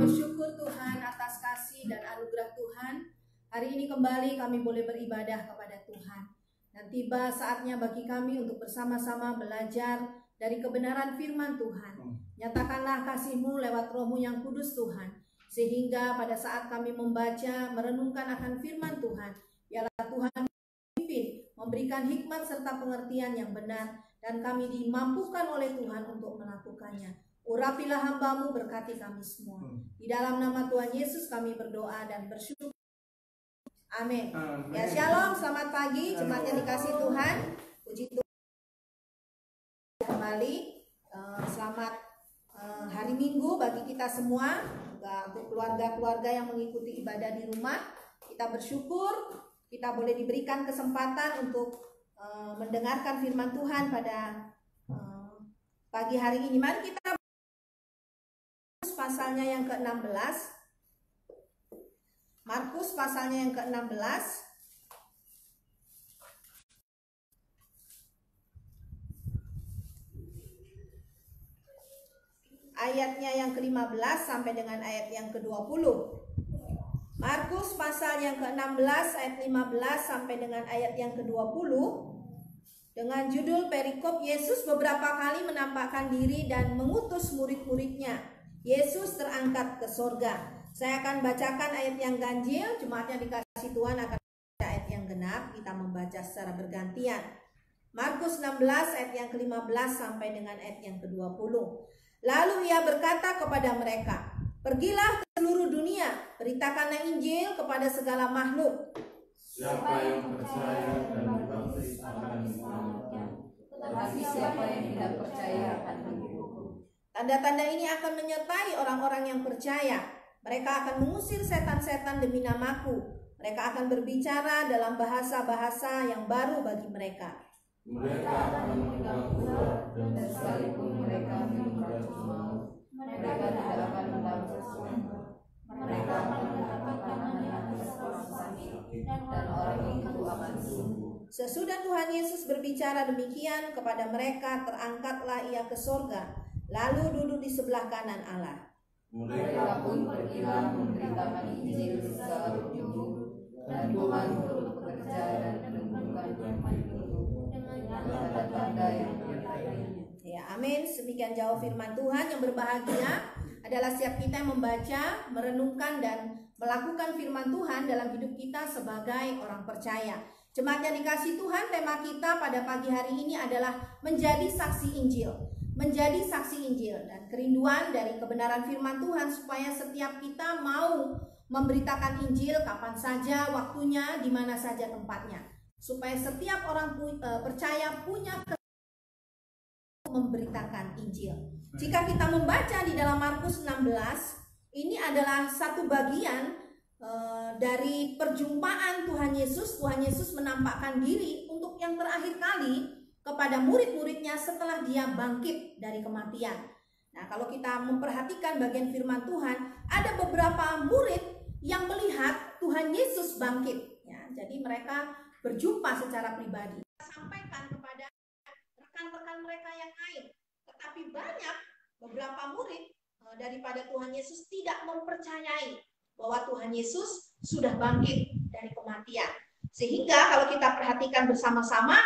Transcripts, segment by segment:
bersyukur Tuhan atas kasih dan anugerah Tuhan. Hari ini kembali kami boleh beribadah kepada Tuhan. Dan tiba saatnya bagi kami untuk bersama-sama belajar dari kebenaran firman Tuhan. Nyatakanlah kasih-Mu lewat Roh-Mu yang kudus Tuhan. Sehingga pada saat kami membaca, merenungkan akan firman Tuhan, biarlah Tuhan memimpin, memberikan hikmat serta pengertian yang benar, dan kami dimampukan oleh Tuhan untuk melakukannya. Urapilah hamba-Mu, berkati kami semua. Di dalam nama Tuhan Yesus kami berdoa dan bersyukur. Amin. Ya, shalom, selamat pagi, jemaat yang dikasih Tuhan. Puji Tuhan kembali. Selamat hari Minggu bagi kita semua. Untuk keluarga-keluarga yang mengikuti ibadah di rumah, kita bersyukur kita boleh diberikan kesempatan untuk mendengarkan firman Tuhan pada pagi hari ini. Mari kita pasalnya yang ke-16. Markus pasalnya yang ke-16. Ayatnya yang ke-15 sampai dengan ayat yang ke-20. Markus pasal yang ke-16 ayat 15 sampai dengan ayat yang ke-20. Dengan judul perikop Yesus beberapa kali menampakkan diri dan mengutus murid-muridnya. Yesus terangkat ke sorga. Saya akan bacakan ayat yang ganjil, jemaat yang dikasih Tuhan akan baca ayat yang genap. Kita membaca secara bergantian. Markus 16 ayat yang ke-15 sampai dengan ayat yang ke-20. Lalu ia berkata kepada mereka, "Pergilah ke seluruh dunia, beritakanlah Injil kepada segala makhluk. Siapa yang percaya dan dibaptis akan diselamatkan, tetapi siapa yang tidak percaya akan dihukum. Tanda-tanda ini akan menyertai orang-orang yang percaya. Mereka akan mengusir setan-setan demi namaku. Mereka akan berbicara dalam bahasa-bahasa yang baru bagi mereka. Mereka akan memegang ular, dan sekalipun mereka minum racun maut, mereka tidak akan mendapat celaka. Mereka akan mengatakan tangan atas orang sakit, dan orang itu akan sembuh." Sesudah Tuhan Yesus berbicara demikian kepada mereka, terangkatlah ia ke sorga, lalu duduk di sebelah kanan Allah. Mereka pun pergilah memberitakan Injil di segala penjuru, dan Tuhan turut bekerja dan menunjukkan firman itu dengan tanda-tanda yang menyertainya. Ya, amin. Demikian jauh firman Tuhan. Yang berbahagia adalah setiap kita yang membaca, merenungkan, dan melakukan firman Tuhan dalam hidup kita sebagai orang percaya. Jemaat yang dikasih Tuhan, tema kita pada pagi hari ini adalah menjadi saksi Injil. Menjadi saksi Injil, dan kerinduan dari kebenaran firman Tuhan supaya setiap kita mau memberitakan Injil kapan saja waktunya, di mana saja tempatnya. Supaya setiap orang percaya punya memberitakan Injil. Jika kita membaca di dalam Markus 16, ini adalah satu bagian dari perjumpaan Tuhan Yesus. Tuhan Yesus menampakkan diri untuk yang terakhir kali kepada murid-muridnya setelah dia bangkit dari kematian. Nah, kalau kita memperhatikan bagian firman Tuhan, ada beberapa murid yang melihat Tuhan Yesus bangkit. Ya, jadi mereka berjumpa secara pribadi. Sampaikan kepada rekan-rekan mereka yang lain. Tetapi banyak beberapa murid daripada Tuhan Yesus tidak mempercayai bahwa Tuhan Yesus sudah bangkit dari kematian. Sehingga kalau kita perhatikan bersama-sama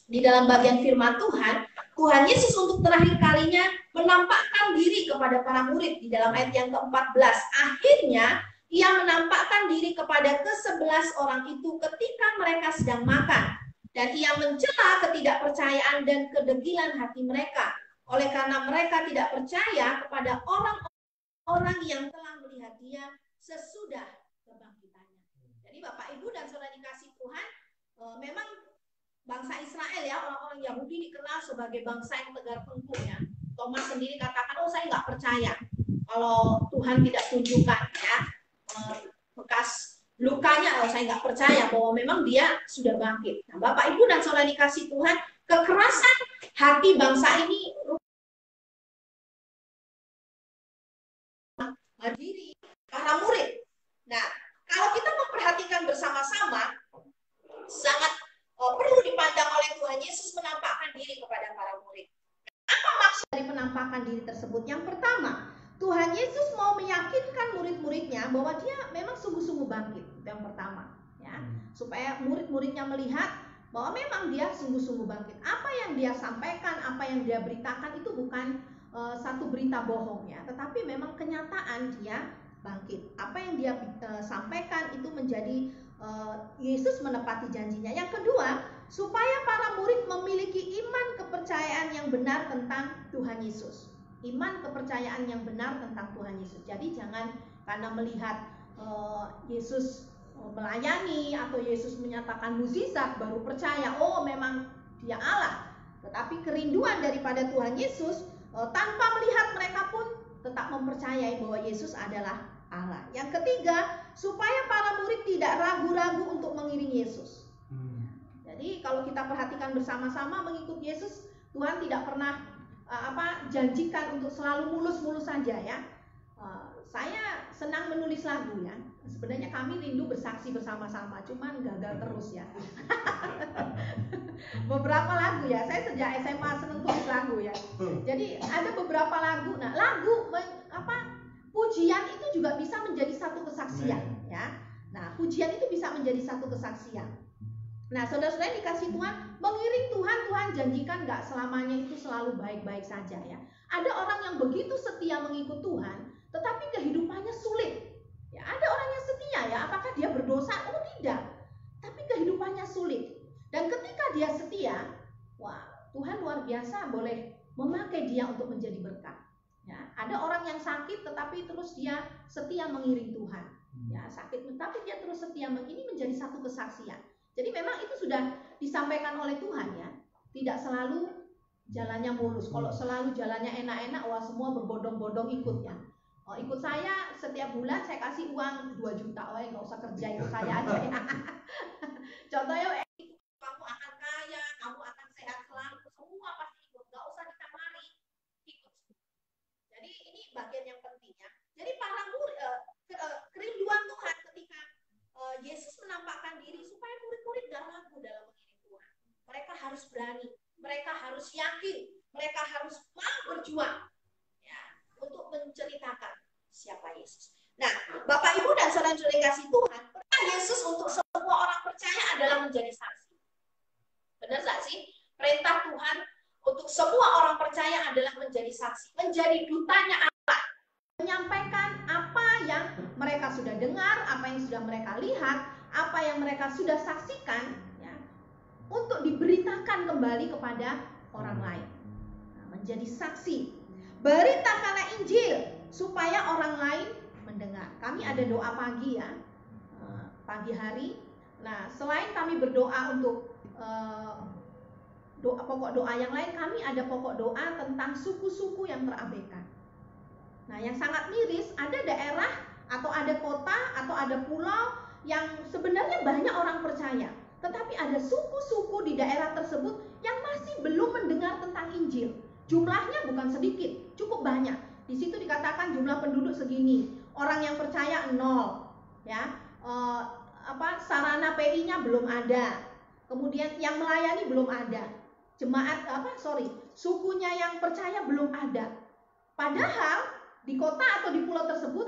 di dalam bagian firman Tuhan, Tuhan Yesus untuk terakhir kalinya menampakkan diri kepada para murid di dalam ayat yang ke-14. Akhirnya ia menampakkan diri kepada ke-11 orang itu ketika mereka sedang makan. Dan ia mencela ketidakpercayaan dan kedegilan hati mereka. Oleh karena mereka tidak percaya kepada orang-orang yang telah melihat dia sesudah kebangkitannya. Jadi Bapak Ibu dan Saudara dikasih Tuhan, memang bangsa Israel ya, orang-orang Yahudi dikenal sebagai bangsa yang tegar tengkuk ya. Thomas sendiri katakan, saya nggak percaya kalau Tuhan tidak tunjukkan ya bekas lukanya. Saya nggak percaya bahwa memang dia sudah bangkit. Nah, Bapak Ibu dan Saudara dikasih Tuhan, kekerasan hati bangsa ini diri para murid. Nah, kalau kita memperhatikan bersama-sama, sangat perlu dipandang oleh Tuhan Yesus menampakkan diri kepada para murid. Apa maksud dari penampakan diri tersebut? Yang pertama, Tuhan Yesus mau meyakinkan meyakinkan murid-muridnya bahwa dia memang sungguh-sungguh bangkit. Itu yang pertama, ya. Supaya murid-muridnya melihat bahwa memang dia sungguh-sungguh bangkit. Apa yang dia sampaikan, apa yang dia beritakan itu bukan satu berita bohong, ya, tetapi memang kenyataan dia bangkit. Apa yang dia sampaikan itu menjadi Yesus menepati janjinya. Yang kedua, supaya para murid memiliki iman kepercayaan yang benar tentang Tuhan Yesus. Iman kepercayaan yang benar tentang Tuhan Yesus. Jadi jangan karena melihat Yesus melayani atau Yesus menyatakan mukjizat baru percaya, oh memang dia Allah. Tetapi kerinduan daripada Tuhan Yesus tanpa melihat mereka pun tetap mempercayai bahwa Yesus adalah Allah. Yang ketiga, supaya para murid tidak ragu-ragu untuk mengiring Yesus. Jadi kalau kita perhatikan bersama-sama mengikut Yesus, Tuhan tidak pernah janjikan untuk selalu mulus-mulus saja, ya. Saya senang menulis lagu, ya. Sebenarnya kami rindu bersaksi bersama-sama, cuman gagal terus, ya. Beberapa lagu, ya. Saya sejak SMA senang tulis lagu, ya. Jadi ada beberapa lagu. Nah, lagu pujian itu juga bisa menjadi satu kesaksian, ya. Nah, pujian itu bisa menjadi satu kesaksian. Nah, saudara-saudara dikasih Tuhan, mengiring Tuhan janjikan gak selamanya itu selalu baik-baik saja, ya. Ada orang yang begitu setia mengikut Tuhan, tetapi kehidupannya sulit. Ya, ada orang yang setia, ya. Apakah dia berdosa? Oh, tidak. Tapi kehidupannya sulit. Dan ketika dia setia, wah, Tuhan luar biasa boleh memakai dia untuk menjadi berkat. Ya, ada orang yang sakit tetapi terus dia setia mengiring Tuhan. Ya, sakit tetapi dia terus setia. Ini menjadi satu kesaksian. Jadi memang itu sudah disampaikan oleh Tuhan, ya. Tidak selalu jalannya mulus. Kalau selalu jalannya enak-enak, wah semua berbondong-bondong ikut, ya. Oh, ikut saya setiap bulan saya kasih uang 2 juta. Oh, nggak usah kerja, ikut saya aja, ya. Contohnya, kamu akan kaya, kamu akan sehat selalu, semua pasti ikut, nggak usah ditamari, ikut. Jadi ini bagian yang penting, ya. Jadi para murid, kerinduan Tuhan ketika Yesus menampakkan diri supaya murid-murid gak ragu dalam mengiring Tuhan. Mereka harus berani, mereka harus yakin, mereka harus mau berjuang, ya, untuk menceritakan siapa Yesus. Nah, Bapak Ibu dan saudara-saudara kasih Tuhan, perintah Yesus untuk semua orang percaya adalah menjadi saksi. Benar gak sih? Perintah Tuhan untuk semua orang percaya adalah menjadi saksi, menjadi dutanya Allah, menyampaikan apa yang mereka sudah dengar, apa yang sudah mereka lihat, apa yang mereka sudah saksikan, ya, untuk diberitakan kembali kepada orang lain. Nah, menjadi saksi, beritakanlah Injil supaya orang lain mendengar. Kami ada doa pagi, ya, pagi hari. Nah, selain kami berdoa untuk pokok doa yang lain, kami ada pokok doa tentang suku-suku yang terabaikan. Nah, yang sangat miris, ada daerah atau ada kota atau ada pulau yang sebenarnya banyak orang percaya, tetapi ada suku-suku di daerah tersebut yang masih belum mendengar tentang Injil. Jumlahnya bukan sedikit, cukup banyak. Di situ dikatakan jumlah penduduk segini, orang yang percaya 0, ya. Sarana PI-nya belum ada, kemudian yang melayani belum ada, sukunya yang percaya belum ada. Padahal di kota atau di pulau tersebut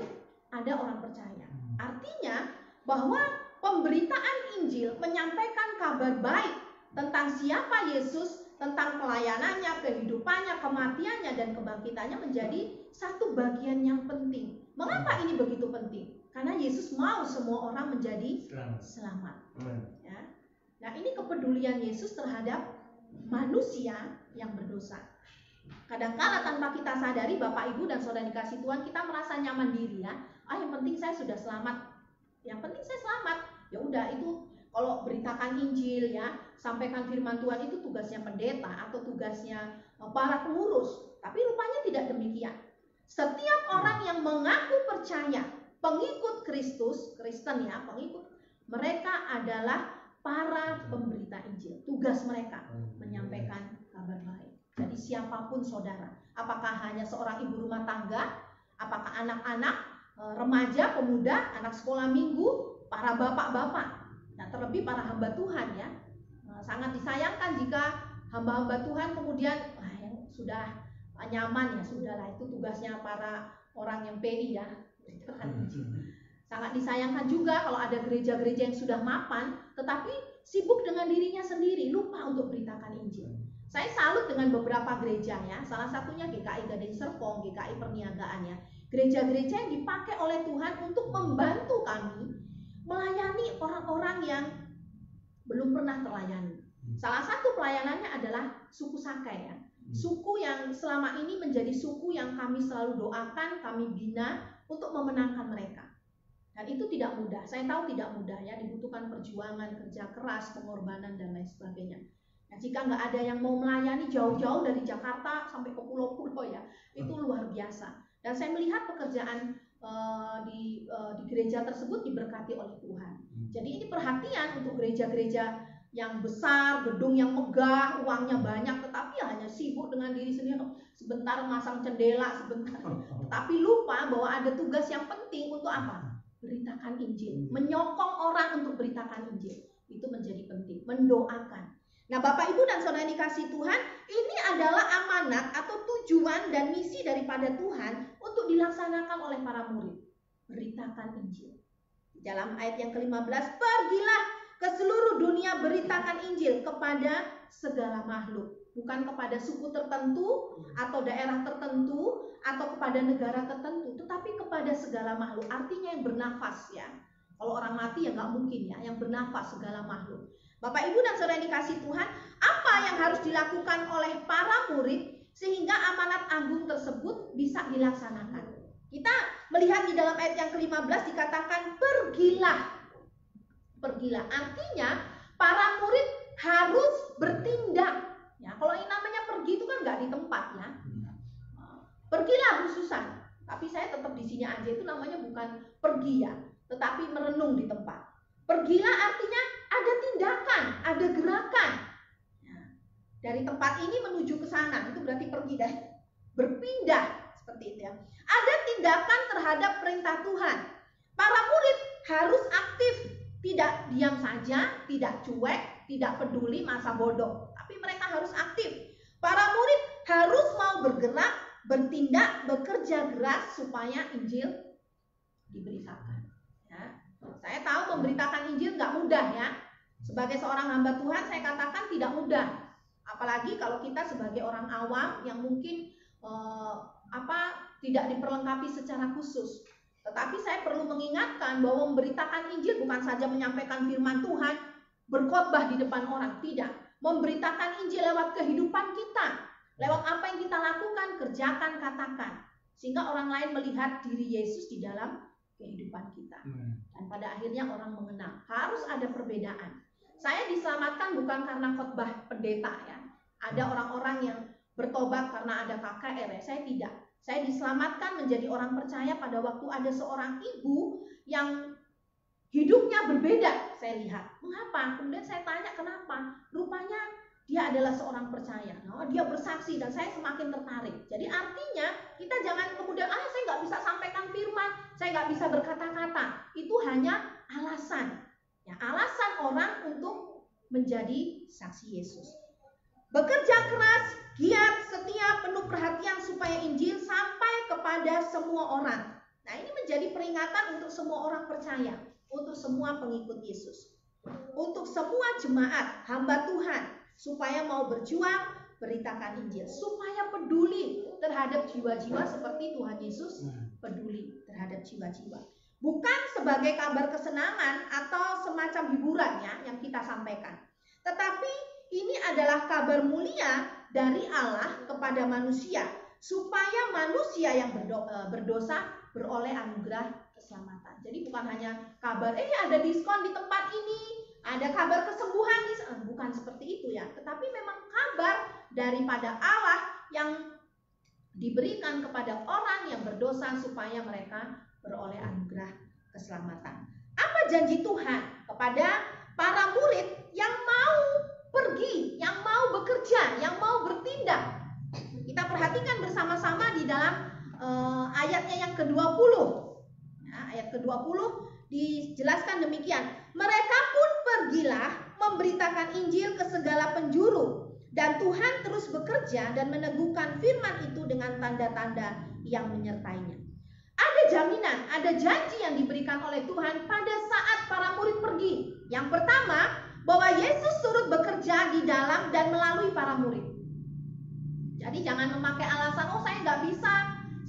ada orang percaya. Artinya bahwa pemberitaan Injil menyampaikan kabar baik tentang siapa Yesus, tentang pelayanannya, kehidupannya, kematiannya, dan kebangkitannya menjadi satu bagian yang penting. Mengapa ini begitu penting? Karena Yesus mau semua orang menjadi selamat. Ya. Nah, ini kepedulian Yesus terhadap manusia yang berdosa. Kadang-kala tanpa kita sadari, Bapak Ibu dan saudara dikasih Tuhan, kita merasa nyaman diri, ya. Yang penting saya sudah selamat. Yang penting saya selamat. Ya udah, itu kalau beritakan Injil, ya, sampaikan firman Tuhan itu tugasnya pendeta atau tugasnya para pengurus. Tapi rupanya tidak demikian. Setiap orang yang mengaku percaya, pengikut Kristus, Kristen, ya, pengikut, mereka adalah para pemberita Injil. Tugas mereka menyampaikan kabar baik. Jadi siapapun saudara, apakah hanya seorang ibu rumah tangga, apakah anak-anak, remaja, pemuda, anak sekolah minggu, para bapak-bapak, nah terlebih para hamba Tuhan, ya. Sangat disayangkan jika hamba-hamba Tuhan kemudian yang sudah nyaman, ya sudahlah, itu tugasnya para orang yang PI, ya. Beritakan Injil. Sangat disayangkan juga kalau ada gereja-gereja yang sudah mapan, tetapi sibuk dengan dirinya sendiri, lupa untuk beritakan Injil. Saya salut dengan beberapa gereja ya, salah satunya GKI Gading Serpong, GKI Perniagaan ya. Gereja-gereja yang dipakai oleh Tuhan untuk membantu kami melayani orang-orang yang belum pernah terlayani. Salah satu pelayanannya adalah suku Sakai ya. Suku yang selama ini menjadi suku yang kami selalu doakan, kami bina untuk memenangkan mereka. Dan itu tidak mudah, saya tahu tidak mudah ya, dibutuhkan perjuangan, kerja keras, pengorbanan dan lain sebagainya. Nah, jika nggak ada yang mau melayani jauh-jauh dari Jakarta sampai ke pulau-pulau ya, itu luar biasa. Dan saya melihat pekerjaan di gereja tersebut diberkati oleh Tuhan. Jadi ini perhatian untuk gereja-gereja yang besar, gedung yang megah, uangnya banyak, tetapi hanya sibuk dengan diri sendiri. Sebentar masang jendela, sebentar. Tetapi lupa bahwa ada tugas yang penting untuk apa? Beritakan Injil, menyokong orang untuk beritakan Injil. Itu menjadi penting, mendoakan. Nah, Bapak Ibu dan Saudara yang dikasihi Tuhan, ini adalah amanat atau tujuan dan misi daripada Tuhan untuk dilaksanakan oleh para murid. Beritakan Injil. Dalam ayat yang ke-15, pergilah ke seluruh dunia, beritakan Injil kepada segala makhluk. Bukan kepada suku tertentu atau daerah tertentu atau kepada negara tertentu, tetapi kepada segala makhluk. Artinya yang bernafas ya. Kalau orang mati ya nggak mungkin ya, yang bernafas segala makhluk. Bapak Ibu dan Saudara yang dikasihi Tuhan, apa yang harus dilakukan oleh para murid sehingga amanat agung tersebut bisa dilaksanakan? Kita melihat di dalam ayat yang ke-15 dikatakan pergilah. Pergilah, artinya para murid harus bertindak. Ya, kalau yang namanya pergi itu kan nggak di tempat ya. Pergilah Bu Susan. Tapi saya tetap di sini aja, itu namanya bukan pergi ya, tetapi merenung di tempat. Pergilah artinya ada tindakan, ada gerakan. Ya, dari tempat ini menuju ke sana, itu berarti pergi dah. Berpindah seperti itu ya. Ada tindakan terhadap perintah Tuhan. Para murid harus aktif, tidak diam saja, tidak cuek, tidak peduli masa bodoh, tapi mereka harus aktif. Para murid harus mau bergerak, bertindak, bekerja keras supaya Injil diberitakan. Ya. Saya tahu memberitakan Injil nggak mudah ya. Sebagai seorang hamba Tuhan saya katakan tidak mudah. Apalagi kalau kita sebagai orang awam yang mungkin tidak diperlengkapi secara khusus. Tetapi saya perlu mengingatkan bahwa memberitakan Injil bukan saja menyampaikan firman Tuhan, berkhotbah di depan orang, tidak. Memberitakan Injil lewat kehidupan kita, lewat apa yang kita lakukan, kerjakan, katakan. Sehingga orang lain melihat diri Yesus di dalam kehidupan kita. Dan pada akhirnya orang mengenal. Harus ada perbedaan. Saya diselamatkan bukan karena khotbah pendeta ya. Ada orang-orang yang bertobat karena ada KKR ya. Saya tidak. Saya diselamatkan menjadi orang percaya pada waktu ada seorang ibu yang hidupnya berbeda. Saya lihat, mengapa? Kemudian saya tanya kenapa? Rupanya dia adalah seorang percaya. Nah, dia bersaksi dan saya semakin tertarik. Jadi artinya kita jangan kemudian, saya nggak bisa sampaikan firman, saya nggak bisa berkata-kata. Itu hanya alasan. Ya, alasan orang untuk menjadi saksi Yesus. Bekerja keras, giat, setia, penuh perhatian supaya Injil sampai kepada semua orang. Nah, ini menjadi peringatan untuk semua orang percaya, untuk semua pengikut Yesus, untuk semua jemaat, hamba Tuhan, supaya mau berjuang, beritakan Injil, supaya peduli terhadap jiwa-jiwa seperti Tuhan Yesus peduli terhadap jiwa-jiwa. Bukan sebagai kabar kesenangan atau semacam hiburan ya yang kita sampaikan, tetapi ini adalah kabar mulia dari Allah kepada manusia, supaya manusia yang berdosa beroleh anugerah keselamatan. Jadi bukan hanya kabar, ada diskon di tempat ini, ada kabar kesembuhan di sana, bukan seperti itu ya. Tetapi memang kabar daripada Allah yang diberikan kepada orang yang berdosa supaya mereka beroleh anugerah keselamatan. Apa janji Tuhan kepada para murid yang mau pergi, yang mau bekerja, yang mau bertindak? Kita perhatikan bersama-sama di dalam ayatnya yang ke-20. Nah, ayat ke-20 dijelaskan demikian. Mereka pun pergilah memberitakan Injil ke segala penjuru, dan Tuhan terus bekerja dan meneguhkan firman itu dengan tanda-tanda yang menyertainya. Ada jaminan, ada janji yang diberikan oleh Tuhan pada saat para murid pergi. Yang pertama, bahwa Yesus turut bekerja di dalam dan melalui para murid. Jadi jangan memakai alasan, oh saya nggak bisa,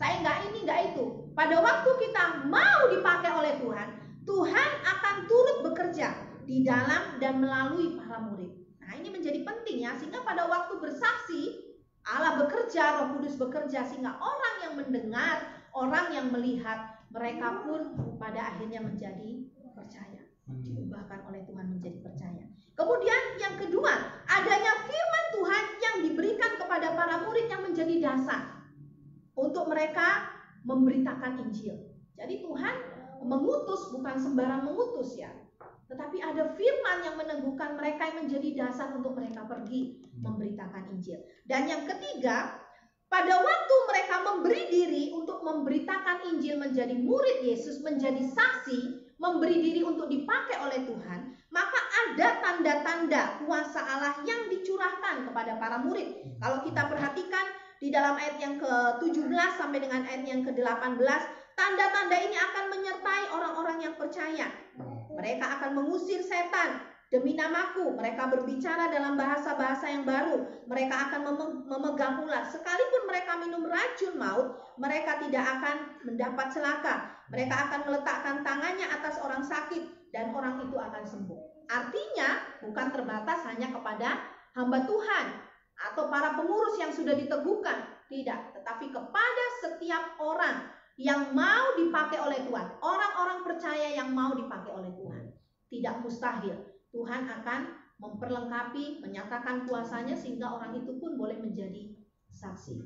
saya nggak ini, nggak itu. Pada waktu kita mau dipakai oleh Tuhan, Tuhan akan turut bekerja di dalam dan melalui para murid. Nah ini menjadi penting ya, sehingga pada waktu bersaksi, Allah bekerja, Roh Kudus bekerja, sehingga orang yang mendengar, orang yang melihat, mereka pun pada akhirnya menjadi percaya, diubahkan oleh Tuhan menjadi percaya. Kemudian yang kedua, adanya firman Tuhan yang diberikan kepada para murid yang menjadi dasar untuk mereka memberitakan Injil. Jadi Tuhan mengutus, bukan sembarang mengutus ya, tetapi ada firman yang meneguhkan mereka yang menjadi dasar untuk mereka pergi memberitakan Injil. Dan yang ketiga, pada waktu mereka memberi diri untuk memberitakan Injil, menjadi murid Yesus, menjadi saksi, memberi diri untuk dipakai oleh Tuhan, maka ada tanda-tanda kuasa Allah yang dicurahkan kepada para murid. Kalau kita perhatikan di dalam ayat yang ke-17 sampai dengan ayat yang ke-18, tanda-tanda ini akan menyertai orang-orang yang percaya. Mereka akan mengusir setan demi namaku. Mereka berbicara dalam bahasa-bahasa yang baru. Mereka akan memegang ular. Sekalipun mereka minum racun maut, mereka tidak akan mendapat celaka. Mereka akan meletakkan tangannya atas orang sakit dan orang itu akan sembuh. Artinya bukan terbatas hanya kepada hamba Tuhan atau para pengurus yang sudah diteguhkan. Tidak, tetapi kepada setiap orang yang mau dipakai oleh Tuhan. Orang-orang percaya yang mau dipakai oleh Tuhan. Tidak mustahil. Tuhan akan memperlengkapi, menyatakan kuasanya sehingga orang itu pun boleh menjadi saksi.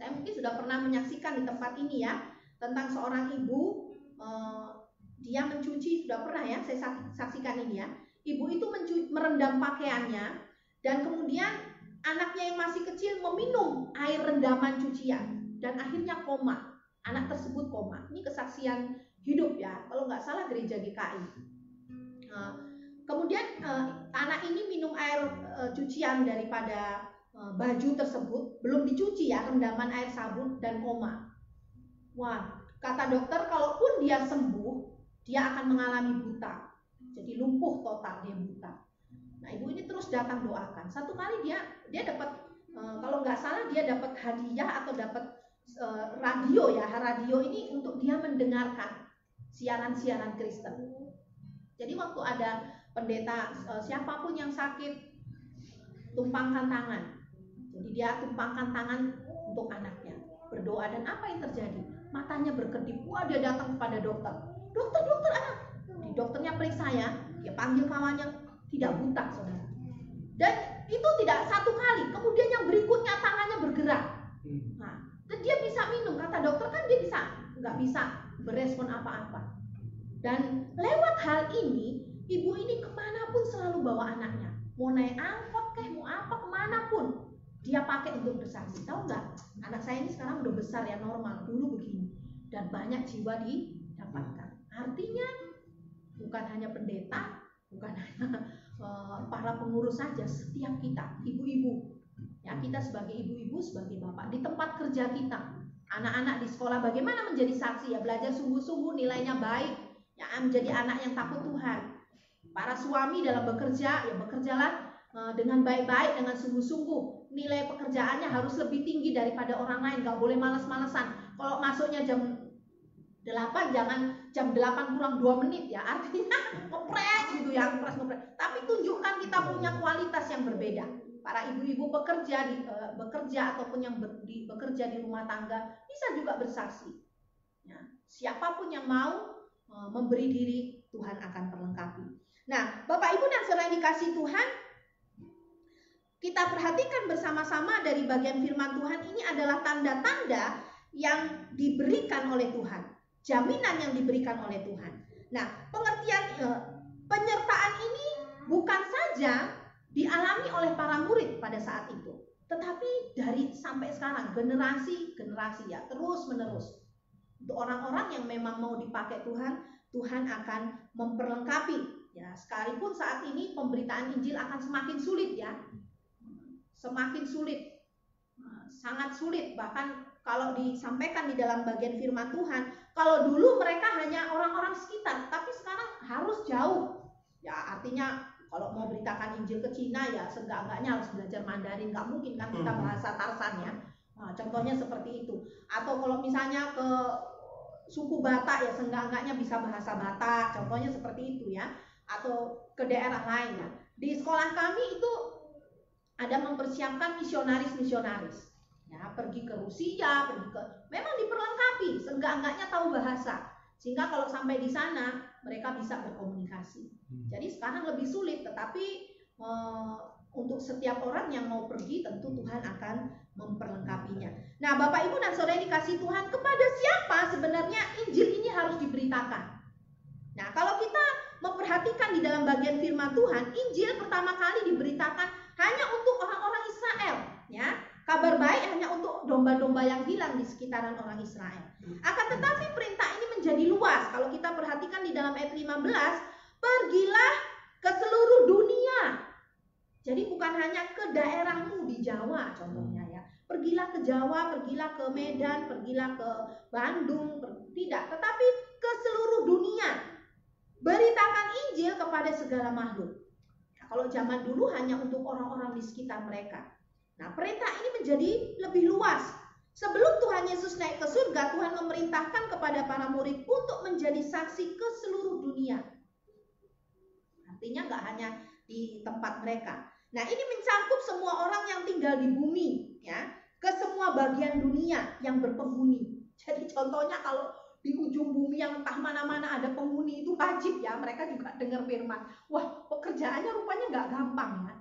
Saya mungkin sudah pernah menyaksikan di tempat ini ya, tentang seorang ibu, dia mencuci, sudah pernah ya saya saksikan ini ya. Ibu itu merendam pakaiannya dan kemudian anaknya yang masih kecil meminum air rendaman cucian dan akhirnya koma. Anak tersebut koma. Ini kesaksian hidup ya, kalau nggak salah gereja GKI. Kemudian anak ini minum air cucian daripada baju tersebut, belum dicuci ya, rendaman air sabun dan koma. Wah, kata dokter kalaupun dia sembuh, dia akan mengalami buta. Jadi lumpuh total, dia buta. Nah ibu ini terus datang doakan. Satu kali dia dapat, kalau nggak salah dia dapat hadiah atau dapat radio ya. Radio ini untuk dia mendengarkan siaran-siaran Kristen. Jadi waktu ada pendeta, siapapun yang sakit, tumpangkan tangan. Jadi dia tumpangkan tangan untuk anaknya, berdoa, dan apa yang terjadi? Matanya berkedip. Wah, dia datang kepada dokter. Dokter anak. Di dokternya periksa ya, dia panggil kawannya, tidak buta saudara. Dan itu tidak satu kali. Kemudian yang berikutnya tangannya bergerak. Nah, dan dia bisa minum. Kata dokter kan dia nggak bisa berespon apa-apa. Dan lewat hal ini, ibu ini kemanapun selalu bawa anaknya. Mau naik angkot kah, mau apa, kemanapun dia pakai untuk bersaksi. Tahu nggak? Anak saya ini sekarang udah besar ya, normal. Dulu begini. Dan banyak jiwa didapatkan. Artinya bukan hanya pendeta, bukan hanya para pengurus saja, setiap kita, ibu-ibu. Ya, kita sebagai ibu-ibu, sebagai bapak, di tempat kerja kita, anak-anak di sekolah bagaimana menjadi saksi ya, belajar sungguh-sungguh, nilainya baik. Ya, menjadi anak yang takut Tuhan. Para suami dalam bekerja, ya bekerjalah dengan baik-baik, dengan sungguh-sungguh. Nilai pekerjaannya harus lebih tinggi daripada orang lain, gak boleh males-malesan. Kalau masuknya jam 8, jangan jam 8 kurang 2 menit ya. Artinya ngepres gitu ya, ngepres. Tapi tunjukkan kita punya kualitas yang berbeda. Para ibu-ibu bekerja ataupun yang bekerja di rumah tangga bisa juga bersaksi. Ya, siapapun yang mau memberi diri, Tuhan akan perlengkapi. Nah, Bapak Ibu dan Saudara yang dikasihi Tuhan, kita perhatikan bersama-sama dari bagian firman Tuhan ini adalah tanda-tanda yang diberikan oleh Tuhan, jaminan yang diberikan oleh Tuhan. Nah, pengertian penyertaan ini bukan saja dialami oleh para murid pada saat itu, tetapi dari sampai sekarang, generasi ya, terus menerus. Untuk orang-orang yang memang mau dipakai Tuhan, Tuhan akan memperlengkapi. Ya, sekalipun saat ini pemberitaan Injil akan semakin sulit ya, semakin sulit, sangat sulit. Bahkan kalau disampaikan di dalam bagian firman Tuhan, kalau dulu mereka hanya orang-orang sekitar, tapi sekarang harus jauh. Ya artinya kalau mau beritakan Injil ke Cina ya seenggak-enggaknya harus belajar Mandarin. Nggak mungkin kan kita bahasa Tarsan ya. Nah, contohnya seperti itu. Atau kalau misalnya ke suku Batak ya seenggak-enggaknya bisa bahasa Batak. Contohnya seperti itu ya. Atau ke daerah lain ya. Di sekolah kami itu ada mempersiapkan misionaris-misionaris. Ya, pergi ke Rusia, memang diperlengkapi, seenggak-enggaknya tahu bahasa. Sehingga kalau sampai di sana mereka bisa berkomunikasi. Jadi sekarang lebih sulit, tetapi untuk setiap orang yang mau pergi tentu Tuhan akan memperlengkapinya. Nah, Bapak Ibu dan Saudara dikasih Tuhan, kepada siapa sebenarnya Injil ini harus diberitakan? Nah, kalau kita memperhatikan di dalam bagian firman Tuhan, Injil pertama kali diberitakan hanya untuk orang-orang Israel, ya. Kabar baik hanya untuk domba-domba yang hilang di sekitaran orang Israel. Akan tetapi perintah ini menjadi luas. Kalau kita perhatikan di dalam ayat 15, pergilah ke seluruh dunia. Jadi bukan hanya ke daerahmu di Jawa contohnya ya. Pergilah ke Jawa, pergilah ke Medan, pergilah ke Bandung, tidak. Tetapi ke seluruh dunia. Beritakan Injil kepada segala makhluk. Nah, kalau zaman dulu hanya untuk orang-orang di sekitar mereka. Nah, perintah ini menjadi lebih luas. Sebelum Tuhan Yesus naik ke surga, Tuhan memerintahkan kepada para murid untuk menjadi saksi ke seluruh dunia. Artinya nggak hanya di tempat mereka. Nah, ini mencakup semua orang yang tinggal di bumi, ya, ke semua bagian dunia yang berpenghuni. Jadi contohnya kalau di ujung bumi yang entah mana-mana ada penghuni, itu wajib ya, mereka juga dengar firman. Wah, pekerjaannya rupanya nggak gampang ya.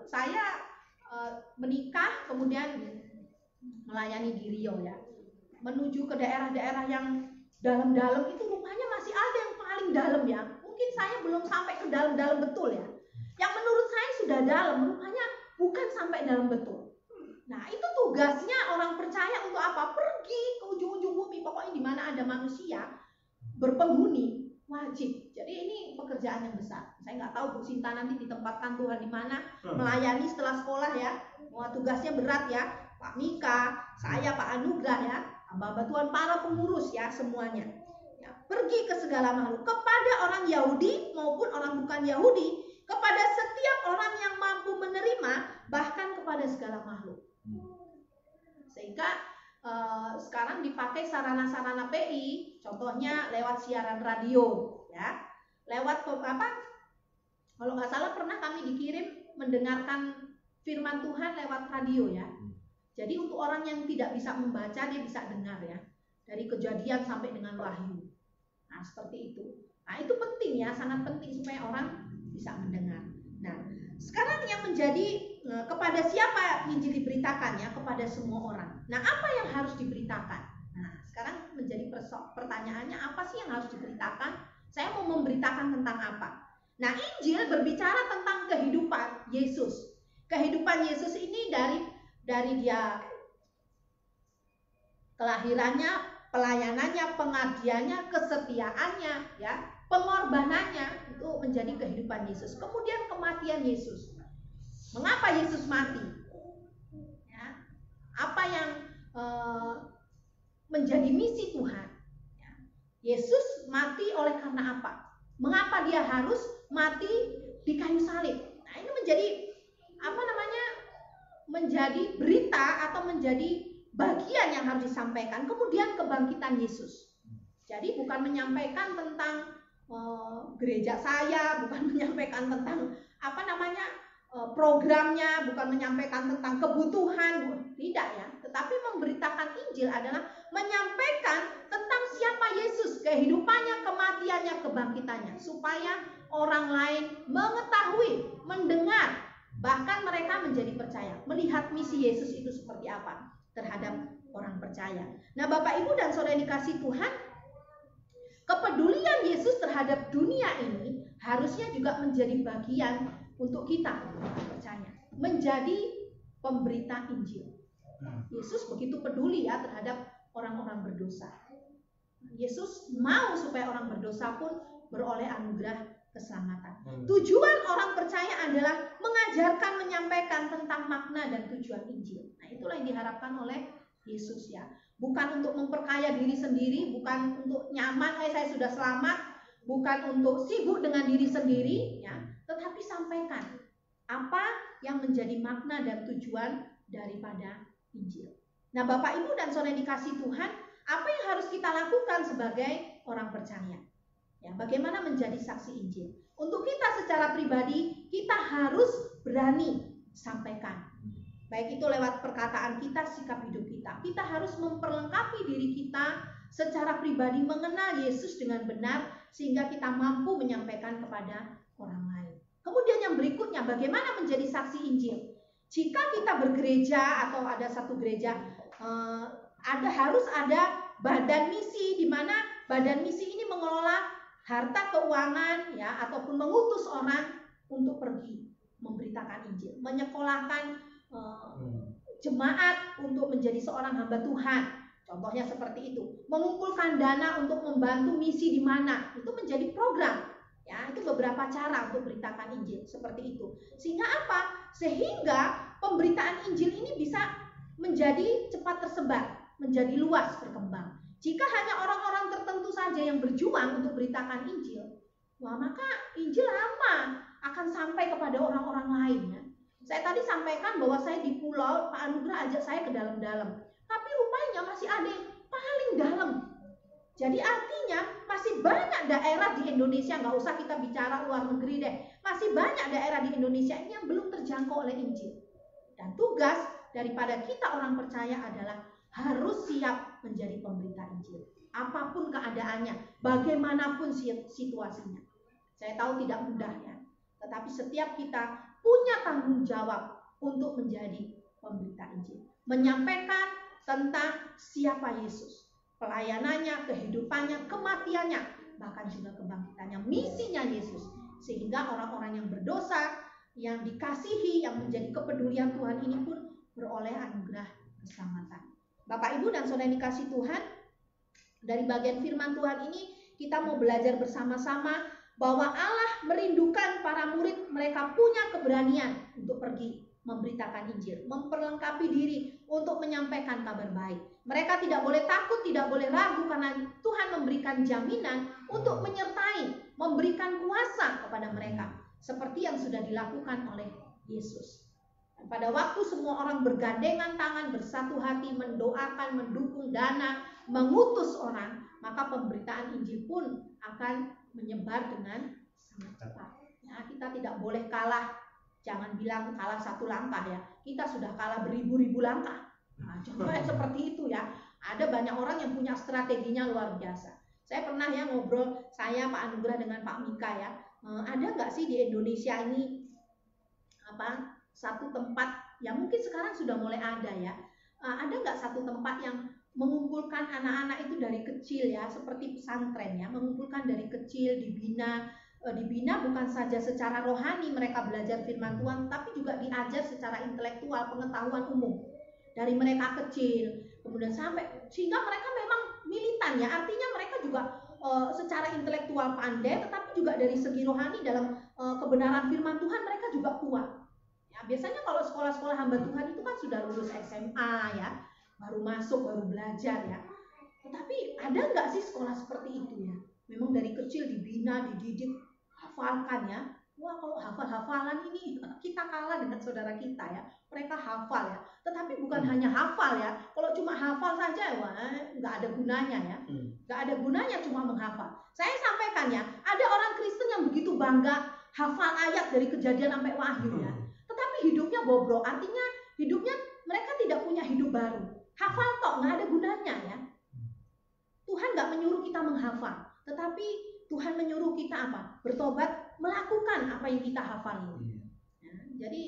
Saya menikah kemudian melayani di Riau ya, menuju ke daerah-daerah yang dalam-dalam itu rupanya masih ada yang paling dalam ya. Mungkin saya belum sampai ke dalam-dalam betul ya. Yang menurut saya sudah dalam, rupanya bukan sampai dalam betul. Nah, itu tugasnya orang percaya untuk apa? Pergi ke ujung-ujung bumi, pokoknya di mana ada manusia berpenghuni, wajib. Jadi ini pekerjaan yang besar. Saya nggak tahu Bu Sinta nanti ditempatkan Tuhan di mana melayani setelah sekolah ya. Wah, tugasnya berat ya. Pak Mika, saya Pak Anugrah ya, hamba Tuhan, para pengurus ya semuanya. Ya, pergi ke segala makhluk, kepada orang Yahudi maupun orang bukan Yahudi, kepada setiap orang yang mampu menerima, bahkan kepada segala makhluk. Sehingga sekarang dipakai sarana-sarana PI, contohnya lewat siaran radio, ya, lewat apa? Kalau nggak salah pernah kami dikirim mendengarkan firman Tuhan lewat radio ya. Jadi untuk orang yang tidak bisa membaca dia bisa dengar ya, dari Kejadian sampai dengan Wahyu. Nah seperti itu. Nah itu penting ya, sangat penting supaya orang bisa mendengar. Nah sekarang yang menjadi kepada siapa Injil diberitakan ya? Kepada semua orang. Nah apa yang harus diberitakan? Nah sekarang menjadi pertanyaannya, apa sih yang harus diberitakan? Saya mau memberitakan tentang apa? Nah Injil berbicara tentang kehidupan Yesus. Kehidupan Yesus ini dari dia kelahirannya, pelayanannya, pengabdiannya, kesetiaannya, ya, pengorbanannya, itu menjadi kehidupan Yesus. Kemudian kematian Yesus. Mengapa Yesus mati? Ya, apa yang menjadi misi Tuhan? Ya, Yesus mati oleh karena apa? Mengapa dia harus mati di kayu salib? Nah, ini menjadi menjadi berita atau menjadi bagian yang harus disampaikan. Kemudian kebangkitan Yesus. Jadi bukan menyampaikan tentang gereja saya, bukan menyampaikan tentang programnya, bukan menyampaikan tentang kebutuhan, tidak ya. Tetapi memberitakan Injil adalah menyampaikan tentang siapa Yesus, kehidupannya, kematiannya, kebangkitannya, supaya orang lain mengetahui, mendengar, bahkan mereka menjadi percaya, melihat misi Yesus itu seperti apa terhadap orang percaya. Nah Bapak Ibu dan Saudara dikasih Tuhan, kepedulian Yesus terhadap dunia ini harusnya juga menjadi bagian untuk kita orang percaya, menjadi pemberita Injil. Yesus begitu peduli ya terhadap orang-orang berdosa. Yesus mau supaya orang berdosa pun beroleh anugerah keselamatan. Tujuan orang percaya adalah mengajarkan, menyampaikan tentang makna dan tujuan Injil. Nah, itulah yang diharapkan oleh Yesus ya. Bukan untuk memperkaya diri sendiri, bukan untuk nyaman, saya sudah selamat, bukan untuk sibuk dengan diri sendiri ya, tetapi sampaikan apa yang menjadi makna dan tujuan daripada Injil. Nah, Bapak Ibu dan Saudara yang dikasihi Tuhan, apa yang harus kita lakukan sebagai orang percaya? Ya, bagaimana menjadi saksi Injil? Untuk kita secara pribadi, kita harus berani sampaikan. Baik itu lewat perkataan kita, sikap hidup kita. Kita harus memperlengkapi diri kita secara pribadi, mengenal Yesus dengan benar, sehingga kita mampu menyampaikan kepada orang lain. Kemudian yang berikutnya, bagaimana menjadi saksi Injil? Jika kita bergereja atau ada satu gereja, harus ada badan misi, di mana badan misi ini mengelola harta keuangan ya, ataupun mengutus orang untuk pergi memberitakan Injil, menyekolahkan jemaat untuk menjadi seorang hamba Tuhan. Contohnya seperti itu. Mengumpulkan dana untuk membantu misi di mana, itu menjadi program. Ya, itu beberapa cara untuk beritakan Injil seperti itu. Sehingga apa? Sehingga pemberitaan Injil ini bisa menjadi cepat tersebar, menjadi luas berkembang. Jika hanya orang-orang tertentu saja yang berjuang untuk beritakan Injil, maka Injil lama akan sampai kepada orang-orang lainnya. Saya tadi sampaikan bahwa saya di pulau, Pak Anugrah ajak saya ke dalam-dalam. Tapi rupanya masih ada yang paling dalam. Jadi artinya masih banyak daerah di Indonesia, nggak usah kita bicara luar negeri deh. Masih banyak daerah di Indonesia ini yang belum terjangkau oleh Injil. Dan tugas daripada kita orang percaya adalah harus siap menjadi pemberita Injil. Apapun keadaannya, bagaimanapun situasinya. Saya tahu tidak mudah ya. Tetapi setiap kita punya tanggung jawab untuk menjadi pemberita Injil. Menyampaikan tentang siapa Yesus. Pelayanannya, kehidupannya, kematiannya, bahkan juga kebangkitannya, misinya Yesus. Sehingga orang-orang yang berdosa, yang dikasihi, yang menjadi kepedulian Tuhan ini pun beroleh anugerah keselamatan. Bapak, Ibu, dan Saudara yang dikasihi Tuhan, dari bagian firman Tuhan ini kita mau belajar bersama-sama bahwa Allah merindukan para murid mereka punya keberanian untuk pergi memberitakan Injil, memperlengkapi diri untuk menyampaikan kabar baik. Mereka tidak boleh takut, tidak boleh ragu, karena Tuhan memberikan jaminan untuk menyertai, memberikan kuasa kepada mereka, seperti yang sudah dilakukan oleh Yesus. Dan pada waktu semua orang bergandengan tangan, bersatu hati, mendoakan, mendukung dana, mengutus orang, maka pemberitaan Injil pun akan menyebar dengan sangat cepat. Ya, kita tidak boleh kalah. Jangan bilang kalah satu langkah ya. Kita sudah kalah beribu-ribu langkah. Nah, contohnya seperti itu ya. Ada banyak orang yang punya strateginya luar biasa. Saya pernah ya ngobrol, saya Pak Anugrah dengan Pak Mika ya. Ada nggak sih di Indonesia ini satu tempat yang mungkin sekarang sudah mulai ada ya. Ada nggak satu tempat yang mengumpulkan anak-anak itu dari kecil ya, seperti pesantren ya, mengumpulkan dari kecil, dibina bukan saja secara rohani mereka belajar firman Tuhan, tapi juga diajar secara intelektual, pengetahuan umum dari mereka kecil, kemudian sampai sehingga mereka memang militan ya, artinya mereka juga secara intelektual pandai, tetapi juga dari segi rohani dalam kebenaran firman Tuhan mereka juga kuat. Ya, biasanya kalau sekolah-sekolah hamba Tuhan itu kan sudah lulus SMA ya, baru masuk, baru belajar ya. Tetapi ada nggak sih sekolah seperti itu ya? Memang dari kecil dibina, dididik, hafalkan ya. Wah, kalau hafal-hafalan ini kita kalah dengan saudara kita ya. Mereka hafal ya. Tetapi bukan hanya hafal ya. Kalau cuma hafal saja, wah, nggak ada gunanya ya. Nggak ada gunanya cuma menghafal. Saya sampaikan ya, ada orang Kristen yang begitu bangga hafal ayat dari Kejadian sampai Wahyu ya. Tetapi hidupnya bobrok. Artinya hidupnya mereka tidak punya hidup baru. Hafal tok, nggak ada gunanya ya. Tuhan nggak menyuruh kita menghafal, tetapi Tuhan menyuruh kita apa? Bertobat, melakukan apa yang kita hafal ini. Ya, jadi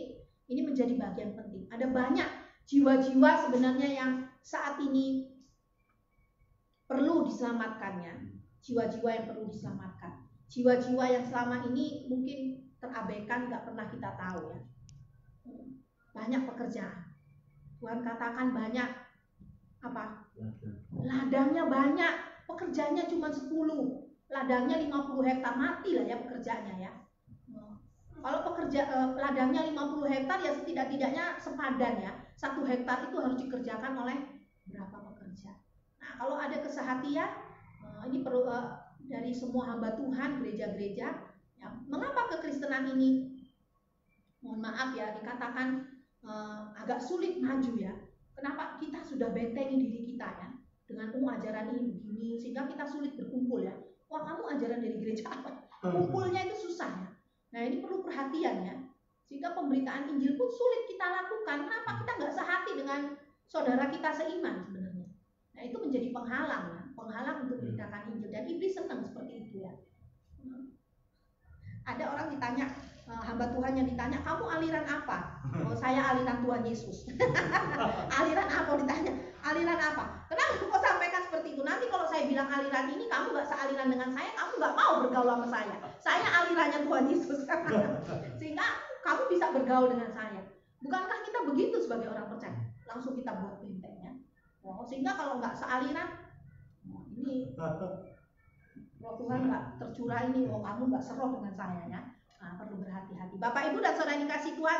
ini menjadi bagian penting. Ada banyak jiwa-jiwa sebenarnya yang saat ini perlu diselamatkannya. Jiwa-jiwa yang perlu diselamatkan. Jiwa-jiwa yang selama ini mungkin terabaikan, nggak pernah kita tahu ya. Banyak pekerjaan. Tuhan katakan banyak apa? Ladangnya banyak, pekerjaannya cuma 10. Ladangnya 50 hektar, mati lah ya pekerjaannya ya. Kalau ladangnya 50 hektar ya setidak-tidaknya sepadan ya. 1 hektar itu harus dikerjakan oleh kalau ada kesehatian, ini perlu dari semua hamba Tuhan, gereja-gereja, ya, mengapa kekristenan ini, mohon maaf ya, dikatakan agak sulit maju ya? Kenapa kita sudah bentengi diri kita ya dengan ajaran ini begini, sehingga kita sulit berkumpul ya. Wah, kamu ajaran dari gereja apa? Kumpulnya itu susah ya. Nah, ini perlu perhatian ya. Sehingga pemberitaan Injil pun sulit kita lakukan. Kenapa kita nggak sehati dengan saudara kita seiman sebenarnya? Nah, itu menjadi penghalang ya, penghalang untuk memberitakan Injil, dan iblis senang seperti itu ya. Ada orang ditanya, hamba Tuhan yang ditanya, kamu aliran apa? Oh, saya aliran Tuhan Yesus. Aliran apa ditanya? Aliran apa? Kenapa kok sampaikan seperti itu? Nanti kalau saya bilang aliran ini, kamu nggak sealiran dengan saya, kamu nggak mau bergaul sama saya. Saya alirannya Tuhan Yesus. Sehingga kamu bisa bergaul dengan saya. Bukankah kita begitu sebagai orang percaya? Langsung kita buat bentengnya. Oh, sehingga kalau nggak sealiran, ini Roh Tuhan nggak tercurah ini, oh kamu nggak serok dengan saya ya. Nah, perlu berhati-hati. Bapak Ibu dan Saudara dikasih Tuhan,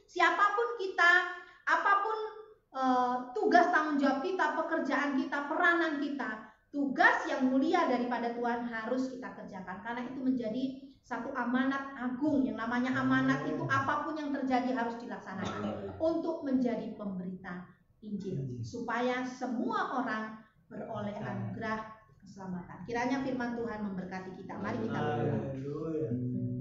siapapun kita, apapun tugas tanggung jawab kita, pekerjaan kita, peranan kita, tugas yang mulia daripada Tuhan harus kita kerjakan, karena itu menjadi satu amanat agung. Yang namanya amanat itu apapun yang terjadi harus dilaksanakan untuk menjadi pemberita Injil, supaya semua orang beroleh anugerah keselamatan. Kiranya firman Tuhan memberkati kita. Mari kita berdoa.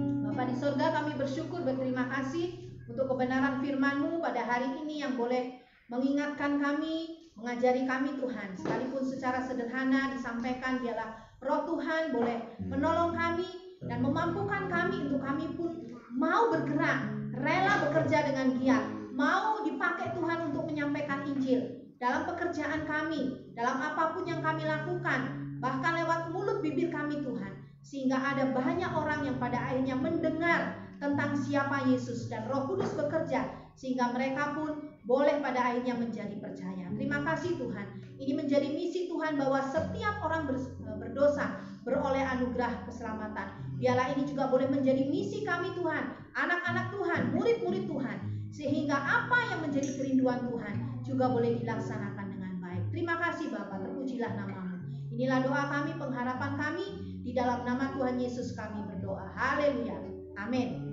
Bapa di surga, kami bersyukur, berterima kasih untuk kebenaran firman-Mu pada hari ini yang boleh mengingatkan kami, mengajari kami Tuhan. Sekalipun secara sederhana disampaikan, biarlah Roh Tuhan boleh menolong kami dan memampukan kami untuk kami pun mau bergerak, rela bekerja dengan giat, mau dipakai Tuhan untuk menyampaikan Injil dalam pekerjaan kami, dalam apapun yang kami lakukan, bahkan lewat mulut bibir kami Tuhan, sehingga ada banyak orang yang pada akhirnya mendengar tentang siapa Yesus, dan Roh Kudus bekerja sehingga mereka pun boleh pada akhirnya menjadi percaya. Terima kasih Tuhan. Ini menjadi misi Tuhan bahwa setiap orang berdosa beroleh anugerah keselamatan. Biarlah ini juga boleh menjadi misi kami Tuhan, anak-anak Tuhan, murid-murid Tuhan, sehingga apa yang menjadi kerinduan Tuhan juga boleh dilaksanakan dengan baik. Terima kasih Bapa, terpujilah nama-Mu. Inilah doa kami, pengharapan kami, di dalam nama Tuhan Yesus kami berdoa. Haleluya. Amin.